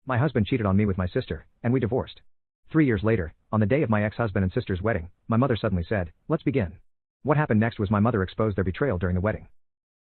My husband cheated on me with my sister, and we divorced. 3 years later, on the day of my ex-husband and sister's wedding, my mother suddenly said, "Let's begin." What happened next was my mother exposed their betrayal during the wedding.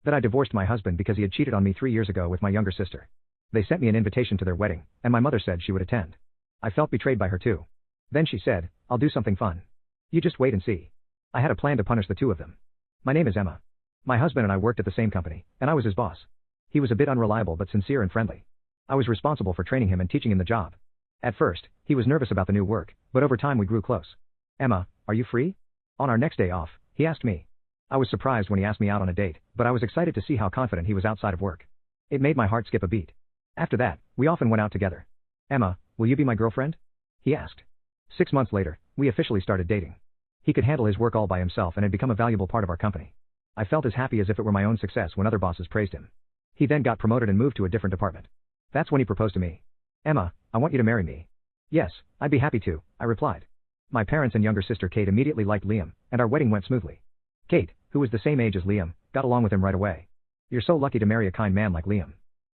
That I divorced my husband because he had cheated on me 3 years ago with my younger sister. They sent me an invitation to their wedding, and my mother said she would attend. I felt betrayed by her too. Then she said, "I'll do something fun. You just wait and see." I had a plan to punish the two of them. My name is Emma. My husband and I worked at the same company, and I was his boss. He was a bit unreliable but sincere and friendly. I was responsible for training him and teaching him the job. At first, he was nervous about the new work, but over time we grew close. "Emma, are you free?" On our next day off, he asked me. I was surprised when he asked me out on a date, but I was excited to see how confident he was outside of work. It made my heart skip a beat. After that, we often went out together. "Emma, will you be my girlfriend?" he asked. 6 months later, we officially started dating. He could handle his work all by himself and had become a valuable part of our company. I felt as happy as if it were my own success when other bosses praised him. He then got promoted and moved to a different department. That's when he proposed to me. "Emma, I want you to marry me." "Yes, I'd be happy to," I replied. My parents and younger sister Kate immediately liked Liam, and our wedding went smoothly. Kate, who was the same age as Liam, got along with him right away. "You're so lucky to marry a kind man like Liam.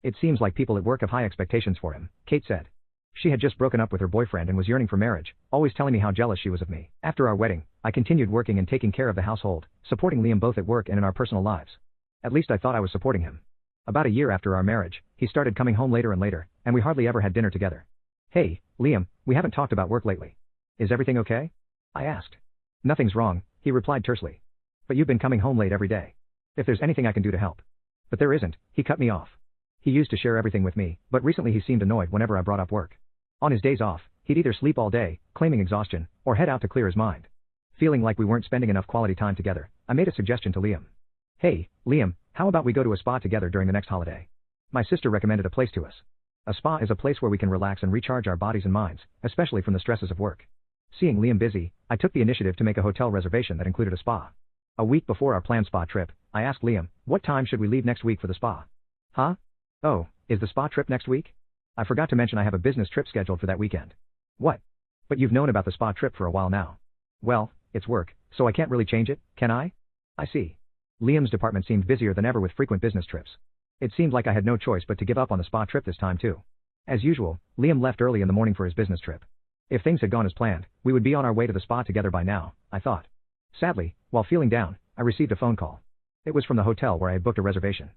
It seems like people at work have high expectations for him," Kate said. She had just broken up with her boyfriend and was yearning for marriage, always telling me how jealous she was of me. After our wedding, I continued working and taking care of the household, supporting Liam both at work and in our personal lives. At least I thought I was supporting him. About a year after our marriage, he started coming home later and later, and we hardly ever had dinner together. "Hey, Liam, we haven't talked about work lately. Is everything okay?" I asked. "Nothing's wrong," he replied tersely. "But you've been coming home late every day. If there's anything I can do to help." But there isn't, he cut me off. He used to share everything with me, but recently he seemed annoyed whenever I brought up work. On his days off, he'd either sleep all day, claiming exhaustion, or head out to clear his mind. Feeling like we weren't spending enough quality time together, I made a suggestion to Liam. "Hey, Liam, how about we go to a spa together during the next holiday?" My sister recommended a place to us. A spa is a place where we can relax and recharge our bodies and minds, especially from the stresses of work. Seeing Liam busy, I took the initiative to make a hotel reservation that included a spa. A week before our planned spa trip, I asked Liam, "What time should we leave next week for the spa?" "Huh? Oh, is the spa trip next week? I forgot to mention I have a business trip scheduled for that weekend." "What? But you've known about the spa trip for a while now." "Well, it's work, so I can't really change it, can I?" "I see." Liam's department seemed busier than ever with frequent business trips. It seemed like I had no choice but to give up on the spa trip this time too. As usual, Liam left early in the morning for his business trip. If things had gone as planned, we would be on our way to the spa together by now, I thought. Sadly, while feeling down, I received a phone call. It was from the hotel where I had booked a reservation.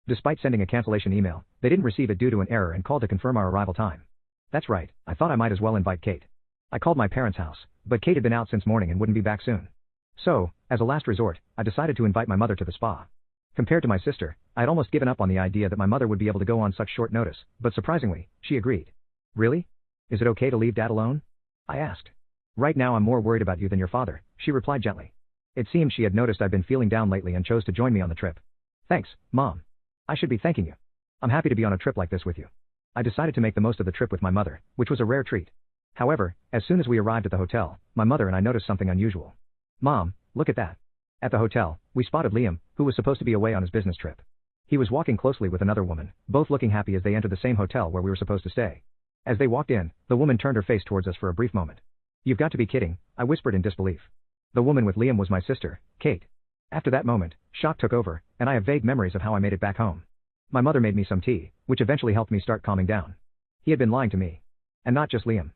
Despite sending a cancellation email, they didn't receive it due to an error and called to confirm our arrival time. That's right, I thought I might as well invite Kate. I called my parents' house, but Kate had been out since morning and wouldn't be back soon. So, as a last resort, I decided to invite my mother to the spa. Compared to my sister, I had almost given up on the idea that my mother would be able to go on such short notice, but surprisingly, she agreed. "Really? Is it okay to leave Dad alone?" I asked. "Right now I'm more worried about you than your father," she replied gently. It seemed she had noticed I'd been feeling down lately and chose to join me on the trip. "Thanks, Mom. I should be thanking you. I'm happy to be on a trip like this with you." I decided to make the most of the trip with my mother, which was a rare treat. However, as soon as we arrived at the hotel, my mother and I noticed something unusual. "Mom, look at that." At the hotel, we spotted Liam, who was supposed to be away on his business trip. He was walking closely with another woman, both looking happy as they entered the same hotel where we were supposed to stay. As they walked in, the woman turned her face towards us for a brief moment. "You've got to be kidding," I whispered in disbelief. The woman with Liam was my sister, Kate. After that moment, shock took over, and I have vague memories of how I made it back home. My mother made me some tea, which eventually helped me start calming down. He had been lying to me. And not just Liam.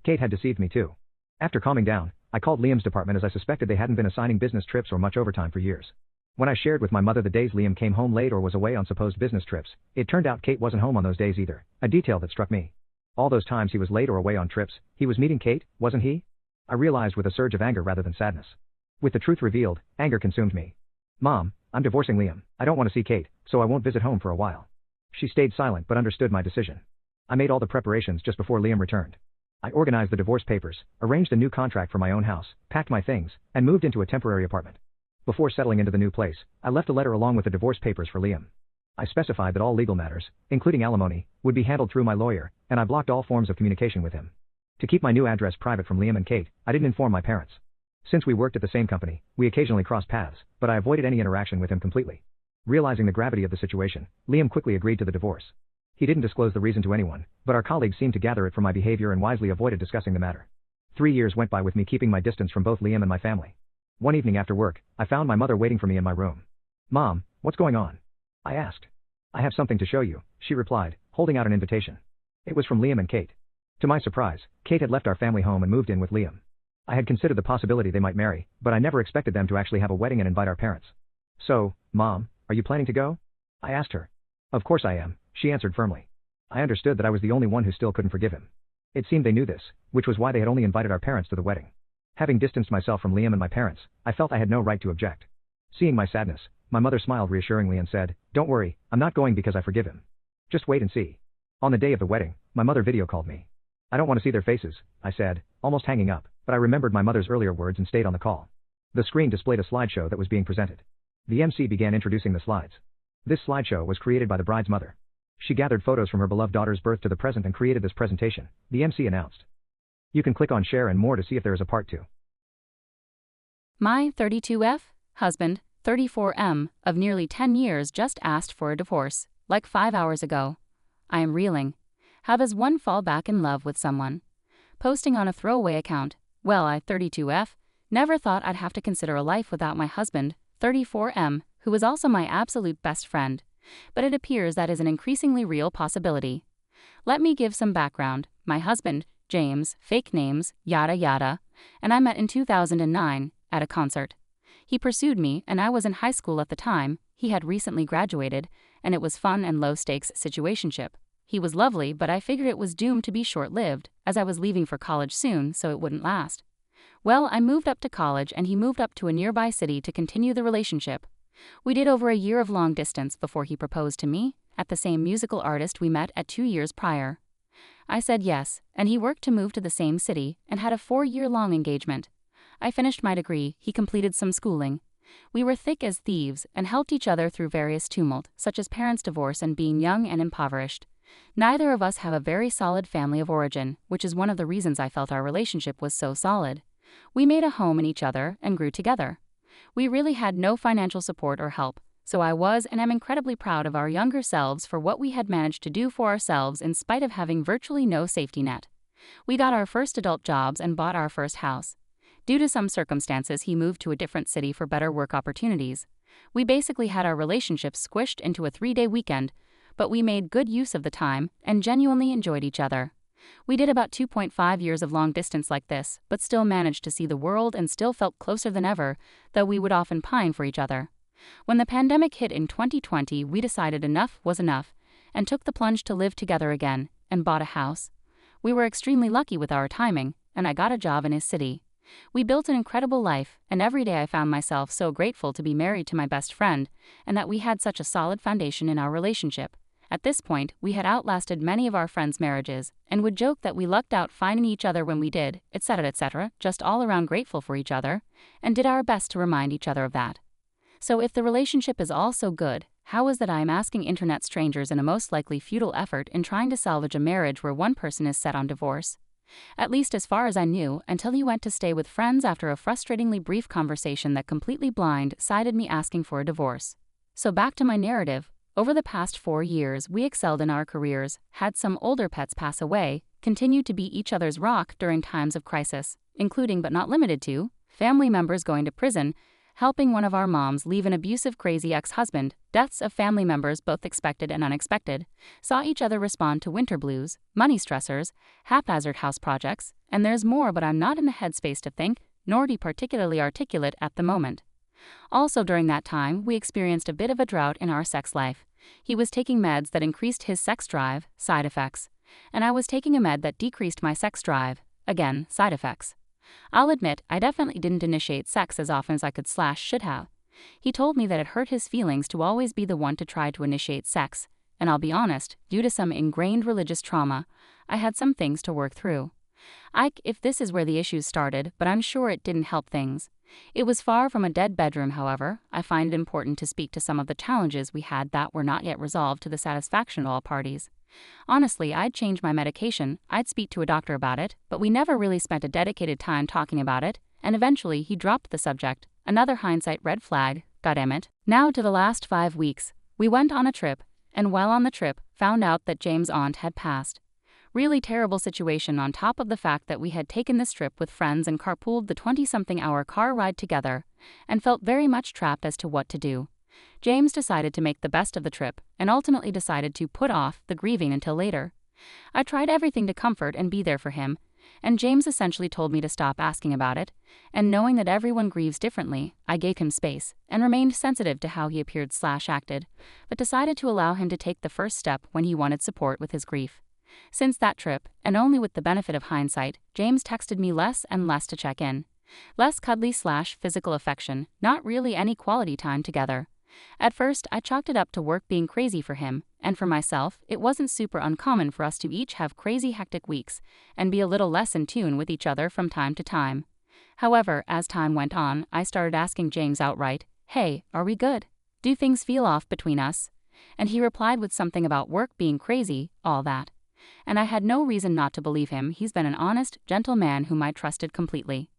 Kate had deceived me too. After calming down, I called Liam's department as I suspected they hadn't been assigning business trips or much overtime for years. When I shared with my mother the days Liam came home late or was away on supposed business trips, it turned out Kate wasn't home on those days either, a detail that struck me. All those times he was late or away on trips, he was meeting Kate, wasn't he? I realized with a surge of anger rather than sadness. With the truth revealed, anger consumed me. "Mom, I'm divorcing Liam. I don't want to see Kate, so I won't visit home for a while." She stayed silent but understood my decision. I made all the preparations just before Liam returned. I organized the divorce papers, arranged a new contract for my own house, packed my things, and moved into a temporary apartment. Before settling into the new place, I left a letter along with the divorce papers for Liam. I specified that all legal matters, including alimony, would be handled through my lawyer, and I blocked all forms of communication with him. To keep my new address private from Liam and Kate, I didn't inform my parents. Since we worked at the same company, we occasionally crossed paths, but I avoided any interaction with him completely. Realizing the gravity of the situation, Liam quickly agreed to the divorce. He didn't disclose the reason to anyone, but our colleagues seemed to gather it from my behavior and wisely avoided discussing the matter. 3 years went by with me keeping my distance from both Liam and my family. One evening after work, I found my mother waiting for me in my room. "Mom, what's going on?" I asked. "I have something to show you," she replied, holding out an invitation. It was from Liam and Kate. To my surprise, Kate had left our family home and moved in with Liam. I had considered the possibility they might marry, but I never expected them to actually have a wedding and invite our parents. So, Mom, are you planning to go? I asked her. Of course I am, she answered firmly. I understood that I was the only one who still couldn't forgive him. It seemed they knew this, which was why they had only invited our parents to the wedding. Having distanced myself from Liam and my parents, I felt I had no right to object. Seeing my sadness, my mother smiled reassuringly and said, "Don't worry, I'm not going because I forgive him. Just wait and see." On the day of the wedding, my mother video called me. "I don't want to see their faces," I said, almost hanging up, but I remembered my mother's earlier words and stayed on the call. The screen displayed a slideshow that was being presented. The MC began introducing the slides. This slideshow was created by the bride's mother. She gathered photos from her beloved daughter's birth to the present and created this presentation, the MC announced. You can click on share and more to see if there is a part 2. My 32F husband, 34M, of nearly 10 years just asked for a divorce, like 5 hours ago. I am reeling. How does one fall back in love with someone? Posting on a throwaway account. Well, I, 32F, never thought I'd have to consider a life without my husband, 34M, who is also my absolute best friend. But it appears that is an increasingly real possibility. Let me give some background. My husband, James, fake names, yada yada, and I met in 2009, at a concert. He pursued me, and I was in high school at the time. He had recently graduated, and it was fun and low-stakes situationship. He was lovely, but I figured it was doomed to be short-lived, as I was leaving for college soon, so it wouldn't last. Well, I moved up to college, and he moved up to a nearby city to continue the relationship. We did over a year of long distance before he proposed to me, at the same musical artist we met at 2 years prior. I said yes, and he worked to move to the same city, and had a 4-year-long engagement. I finished my degree, he completed some schooling. We were thick as thieves, and helped each other through various tumult, such as parents' divorce and being young and impoverished. Neither of us have a very solid family of origin, which is one of the reasons I felt our relationship was so solid. We made a home in each other, and grew together. We really had no financial support or help, so I was and am incredibly proud of our younger selves for what we had managed to do for ourselves in spite of having virtually no safety net. We got our first adult jobs and bought our first house. Due to some circumstances, he moved to a different city for better work opportunities. We basically had our relationship squished into a 3-day weekend, but we made good use of the time and genuinely enjoyed each other. We did about 2.5 years of long distance like this, but still managed to see the world and still felt closer than ever, though we would often pine for each other. When the pandemic hit in 2020, we decided enough was enough, and took the plunge to live together again, and bought a house. We were extremely lucky with our timing, and I got a job in his city. We built an incredible life, and every day I found myself so grateful to be married to my best friend, and that we had such a solid foundation in our relationship. At this point, we had outlasted many of our friends' marriages, and would joke that we lucked out finding each other when we did, etc., just all around grateful for each other, and did our best to remind each other of that. So if the relationship is all so good, how is that I am asking internet strangers in a most likely futile effort in trying to salvage a marriage where one person is set on divorce? At least as far as I knew, until he went to stay with friends after a frustratingly brief conversation that completely blindsided me asking for a divorce. So back to my narrative. Over the past 4 years, we excelled in our careers, had some older pets pass away, continued to be each other's rock during times of crisis, including but not limited to, family members going to prison, helping one of our moms leave an abusive crazy ex-husband, deaths of family members both expected and unexpected, saw each other respond to winter blues, money stressors, haphazard house projects, and there's more, but I'm not in the headspace to think, nor be particularly articulate at the moment. Also during that time, we experienced a bit of a drought in our sex life. He was taking meds that increased his sex drive, side effects, and I was taking a med that decreased my sex drive, again, side effects. I'll admit, I definitely didn't initiate sex as often as I should have. He told me that it hurt his feelings to always be the one to try to initiate sex, and I'll be honest, due to some ingrained religious trauma, I had some things to work through. If this is where the issues started, but I'm sure it didn't help things. It was far from a dead bedroom, however. I find it important to speak to some of the challenges we had that were not yet resolved to the satisfaction of all parties. Honestly, I'd change my medication, I'd speak to a doctor about it, but we never really spent a dedicated time talking about it, and eventually he dropped the subject. Another hindsight red flag, goddammit. Now to the last 5 weeks. We went on a trip, and while on the trip, found out that James' aunt had passed. Really terrible situation on top of the fact that we had taken this trip with friends and carpooled the 20-something hour car ride together, and felt very much trapped as to what to do. James decided to make the best of the trip, and ultimately decided to put off the grieving until later. I tried everything to comfort and be there for him, and James essentially told me to stop asking about it, and knowing that everyone grieves differently, I gave him space, and remained sensitive to how he appeared/acted, but decided to allow him to take the first step when he wanted support with his grief. Since that trip, and only with the benefit of hindsight, James texted me less and less to check in. Less cuddly/physical affection, not really any quality time together. At first, I chalked it up to work being crazy for him, and for myself, it wasn't super uncommon for us to each have crazy hectic weeks, and be a little less in tune with each other from time to time. However, as time went on, I started asking James outright, "Hey, are we good? Do things feel off between us?" And he replied with something about work being crazy, all that. And I had no reason not to believe him. He's been an honest, gentle man whom I trusted completely.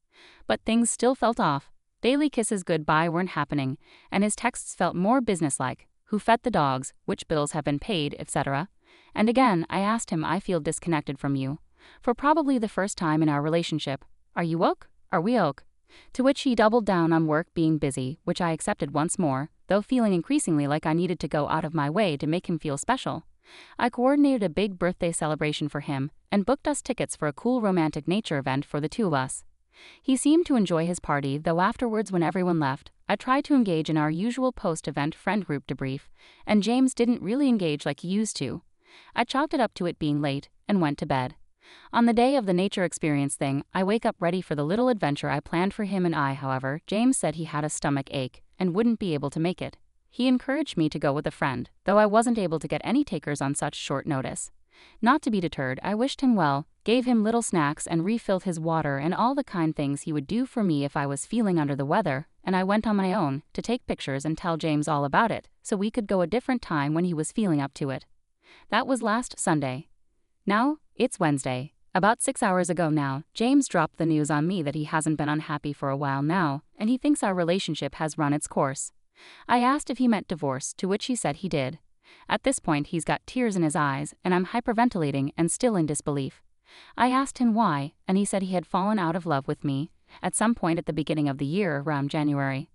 But things still felt off. Daily kisses goodbye weren't happening, and his texts felt more businesslike. Who fed the dogs, which bills have been paid, etc. And again, I asked him, "I feel disconnected from you." For probably the first time in our relationship. "Are you oak? Are we oak?" To which he doubled down on work being busy, which I accepted once more, though feeling increasingly like I needed to go out of my way to make him feel special. I coordinated a big birthday celebration for him, and booked us tickets for a cool romantic nature event for the two of us. He seemed to enjoy his party, though afterwards when everyone left, I tried to engage in our usual post-event friend group debrief, and James didn't really engage like he used to. I chalked it up to it being late, and went to bed. On the day of the nature experience thing, I wake up ready for the little adventure I planned for him and I, however, James said he had a stomach ache, and wouldn't be able to make it. He encouraged me to go with a friend, though I wasn't able to get any takers on such short notice. Not to be deterred, I wished him well, gave him little snacks and refilled his water and all the kind things he would do for me if I was feeling under the weather, and I went on my own to take pictures and tell James all about it, so we could go a different time when he was feeling up to it. That was last Sunday. Now, it's Wednesday. About 6 hours ago now, James dropped the news on me that he hasn't been unhappy for a while now, and he thinks our relationship has run its course. I asked if he meant divorce, to which he said he did. At this point he's got tears in his eyes, and I'm hyperventilating and still in disbelief. I asked him why, and he said he had fallen out of love with me, at some point at the beginning of the year around January.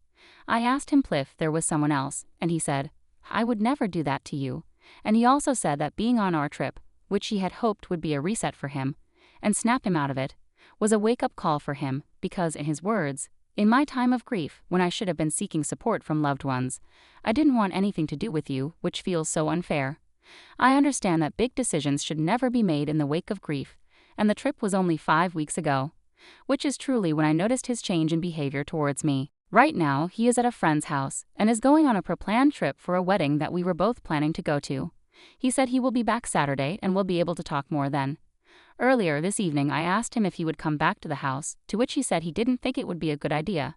I asked him if there was someone else, and he said, "I would never do that to you." And he also said that being on our trip, which he had hoped would be a reset for him, and snap him out of it, was a wake-up call for him, because in his words, "In my time of grief, when I should have been seeking support from loved ones, I didn't want anything to do with you, which feels so unfair." I understand that big decisions should never be made in the wake of grief, and the trip was only 5 weeks ago. Which is truly when I noticed his change in behavior towards me. Right now, he is at a friend's house, and is going on a pre-planned trip for a wedding that we were both planning to go to. He said he will be back Saturday and will be able to talk more then. Earlier this evening I asked him if he would come back to the house, to which he said he didn't think it would be a good idea.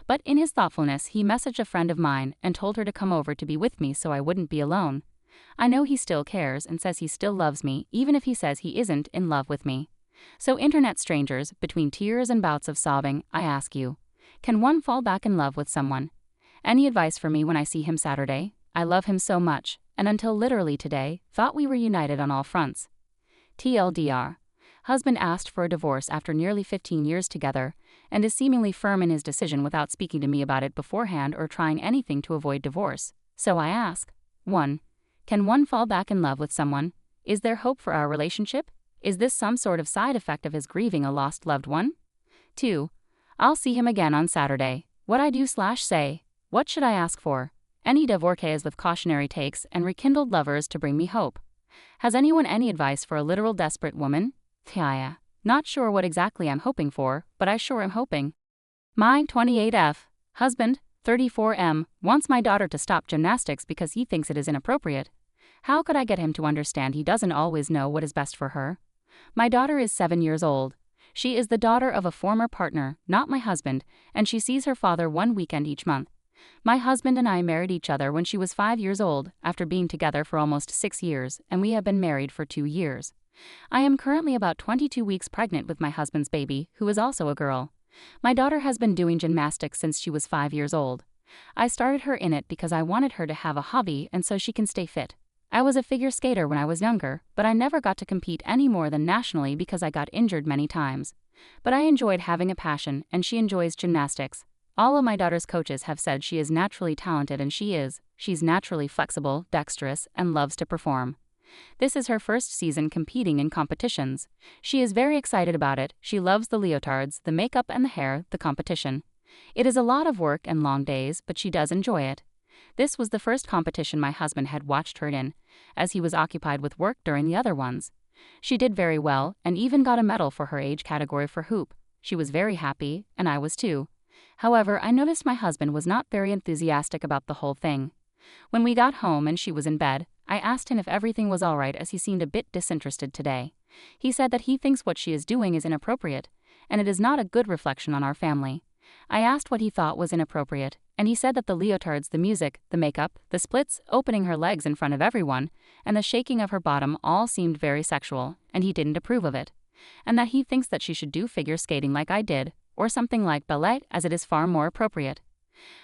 But in his thoughtfulness he messaged a friend of mine and told her to come over to be with me so I wouldn't be alone. I know he still cares and says he still loves me, even if he says he isn't in love with me. So internet strangers, between tears and bouts of sobbing, I ask you, can one fall back in love with someone? Any advice for me when I see him Saturday? I love him so much, and until literally today, thought we were united on all fronts. TLDR. Husband asked for a divorce after nearly 15 years together, and is seemingly firm in his decision without speaking to me about it beforehand or trying anything to avoid divorce. So I ask, 1. Can one fall back in love with someone? Is there hope for our relationship? Is this some sort of side effect of his grieving a lost loved one? 2. I'll see him again on Saturday. What I do/say? What should I ask for? Any divorces with cautionary takes and rekindled lovers to bring me hope. Has anyone any advice for a literal desperate woman? Thia. Not sure what exactly I'm hoping for, but I sure am hoping. My 28F. Husband, 34M, wants my daughter to stop gymnastics because he thinks it is inappropriate. How could I get him to understand he doesn't always know what is best for her? My daughter is 7 years old. She is the daughter of a former partner, not my husband, and she sees her father one weekend each month. My husband and I married each other when she was 5 years old, after being together for almost 6 years, and we have been married for 2 years. I am currently about 22 weeks pregnant with my husband's baby, who is also a girl. My daughter has been doing gymnastics since she was 5 years old. I started her in it because I wanted her to have a hobby and so she can stay fit. I was a figure skater when I was younger, but I never got to compete any more than nationally because I got injured many times. But I enjoyed having a passion, and she enjoys gymnastics. All of my daughter's coaches have said she is naturally talented, and she is. She's naturally flexible, dexterous, and loves to perform. This is her first season competing in competitions. She is very excited about it. She loves the leotards, the makeup and the hair, the competition. It is a lot of work and long days, but she does enjoy it. This was the first competition my husband had watched her in, as he was occupied with work during the other ones. She did very well, and even got a medal for her age category for hoop. She was very happy, and I was too. However, I noticed my husband was not very enthusiastic about the whole thing. When we got home and she was in bed, I asked him if everything was alright, as he seemed a bit disinterested today. He said that he thinks what she is doing is inappropriate, and it is not a good reflection on our family. I asked what he thought was inappropriate, and he said that the leotards, the music, the makeup, the splits, opening her legs in front of everyone, and the shaking of her bottom all seemed very sexual, and he didn't approve of it. And that he thinks that she should do figure skating like I did, or something like ballet, as it is far more appropriate.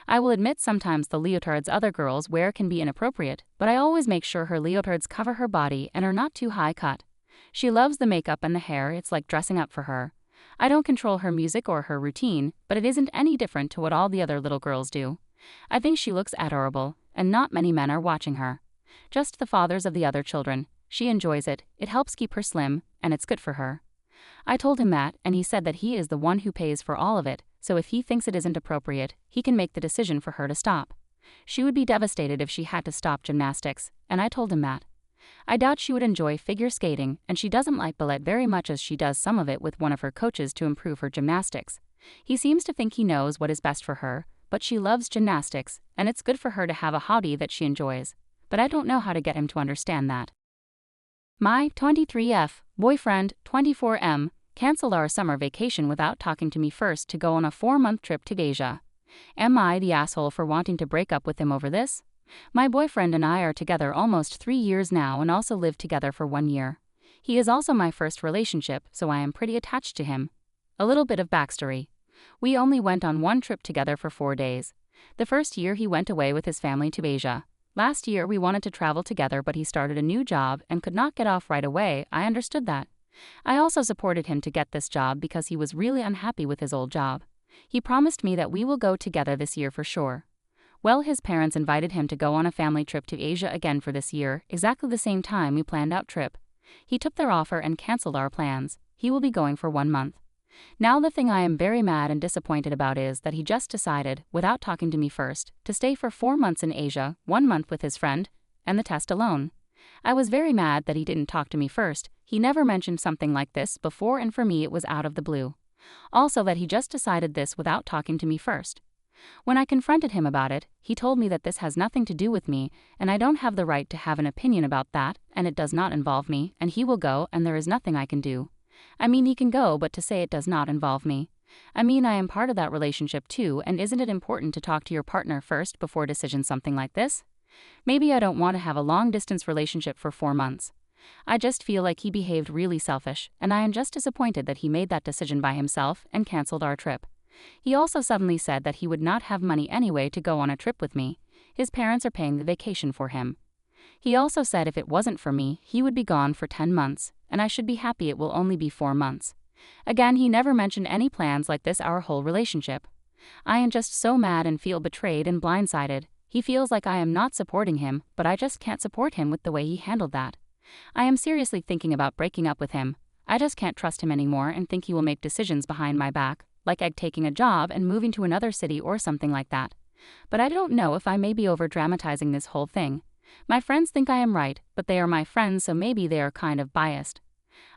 I will admit sometimes the leotards other girls wear can be inappropriate, but I always make sure her leotards cover her body and are not too high cut. She loves the makeup and the hair, it's like dressing up for her. I don't control her music or her routine, but it isn't any different to what all the other little girls do. I think she looks adorable, and not many men are watching her. Just the fathers of the other children. She enjoys it, it helps keep her slim, and it's good for her. I told him that, and he said that he is the one who pays for all of it, so if he thinks it isn't appropriate, he can make the decision for her to stop. She would be devastated if she had to stop gymnastics, and I told him that. I doubt she would enjoy figure skating, and she doesn't like ballet very much, as she does some of it with one of her coaches to improve her gymnastics. He seems to think he knows what is best for her, but she loves gymnastics, and it's good for her to have a hobby that she enjoys. But I don't know how to get him to understand that. My 23F boyfriend, 24M, canceled our summer vacation without talking to me first to go on a 4-month trip to Asia. Am I the asshole for wanting to break up with him over this? My boyfriend and I are together almost 3 years now and also lived together for 1 year. He is also my first relationship, so I am pretty attached to him. A little bit of backstory. We only went on one trip together for 4 days. The first year he went away with his family to Asia. Last year we wanted to travel together, but he started a new job and could not get off right away. I understood that. I also supported him to get this job because he was really unhappy with his old job. He promised me that we will go together this year for sure. Well, his parents invited him to go on a family trip to Asia again for this year, exactly the same time we planned out trip. He took their offer and canceled our plans. He will be going for 1 month. Now the thing I am very mad and disappointed about is that he just decided, without talking to me first, to stay for 4 months in Asia, 1 month with his friend, and the test alone. I was very mad that he didn't talk to me first. He never mentioned something like this before, and for me it was out of the blue. Also that he just decided this without talking to me first. When I confronted him about it, he told me that this has nothing to do with me, and I don't have the right to have an opinion about that, and it does not involve me, and he will go and there is nothing I can do. I mean, he can go, but to say it does not involve me. I mean, I am part of that relationship too, and isn't it important to talk to your partner first before decision something like this? Maybe I don't want to have a long-distance relationship for 4 months. I just feel like he behaved really selfish, and I am just disappointed that he made that decision by himself and canceled our trip. He also suddenly said that he would not have money anyway to go on a trip with me. His parents are paying the vacation for him. He also said if it wasn't for me, he would be gone for 10 months, and I should be happy it will only be 4 months. Again, he never mentioned any plans like this our whole relationship. I am just so mad and feel betrayed and blindsided. He feels like I am not supporting him, but I just can't support him with the way he handled that. I am seriously thinking about breaking up with him. I just can't trust him anymore and think he will make decisions behind my back, like taking a job and moving to another city or something like that. But I don't know if I may be over-dramatizing this whole thing. My friends think I am right, but they are my friends, so maybe they are kind of biased.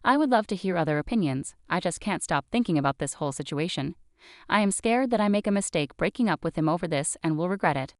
I would love to hear other opinions. I just can't stop thinking about this whole situation. I am scared that I make a mistake breaking up with him over this and will regret it.